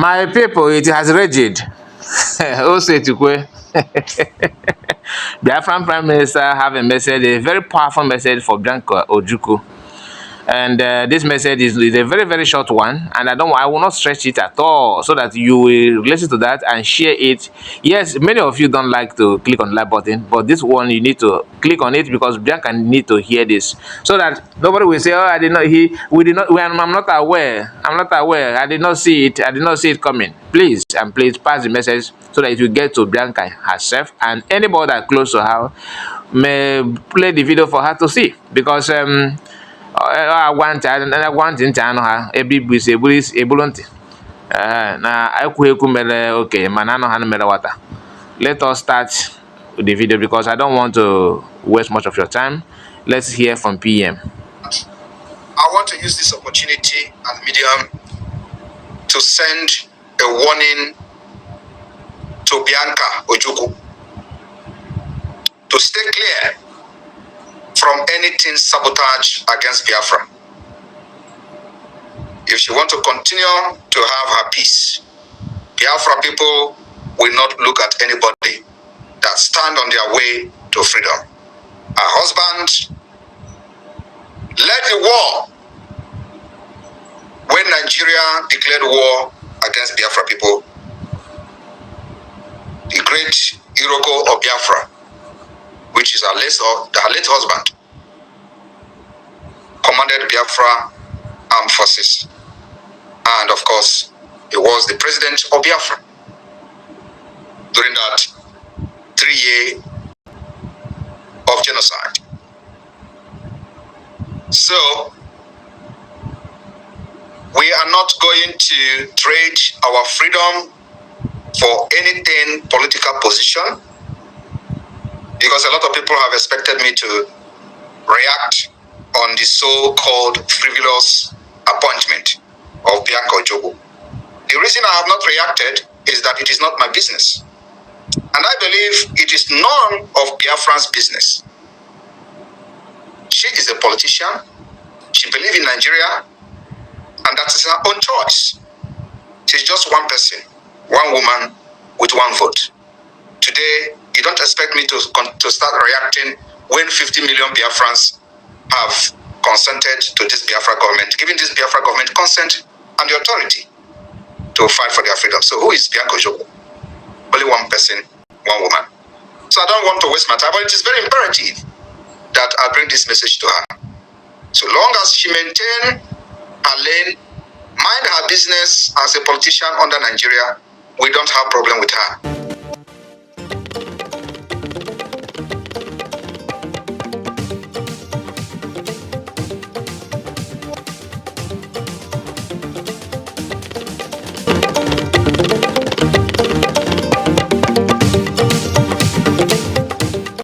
My people, it has raged. Osetigo. Biafran Prime Minister have a message, a very powerful message for Bianca Ojukwu. And this message is a very, very short one, and I will not stretch it at all, so that you will listen to that and share it. Yes, many of you don't like to click on the like button, but this one you need to click on it because Bianca need to hear this, so that nobody will say, "Oh, I did not. I'm not aware. I'm not aware. I did not see it. I did not see it coming." Please please pass the message so that it will get to Bianca herself, and anybody that close to her may play the video for her to see, because agwantị ntị anụ ha ebe ibu isi ebulu ntị na ekwu mere okay mana anụ ha mere wata. Let us start the video because I don't want to waste much of your time. Let's hear from PM. I want to use this opportunity and medium to send a warning to Bianca Ojukwu to stay clear from anything sabotage against Biafra. If she wants to continue to have her peace, Biafra people will not look at anybody that stand on their way to freedom. Her husband led the war when Nigeria declared war against Biafra people. The great Iroko of Biafra, which is her late husband, commanded Biafra armed forces. And of course, he was the president of Biafra during that 3 years of genocide. So, we are not going to trade our freedom for anything political position, because a lot of people have expected me to react on the so-called frivolous appointment of Bianca Ojukwu. The reason I have not reacted is that it is not my business. And I believe it is none of Biafran's business. She is a politician. She believes in Nigeria, and that is her own choice. She's just one person, one woman with one vote. Today, you don't expect me to start reacting when 50 million Biafrans have consented to this Biafra government, giving this Biafra government consent and the authority to fight for their freedom. So who is Bianca Ojukwu? Only one person, one woman. So I don't want to waste my time, but it is very imperative that I bring this message to her. So long as she maintain her lane, mind her business as a politician under Nigeria, we don't have problem with her.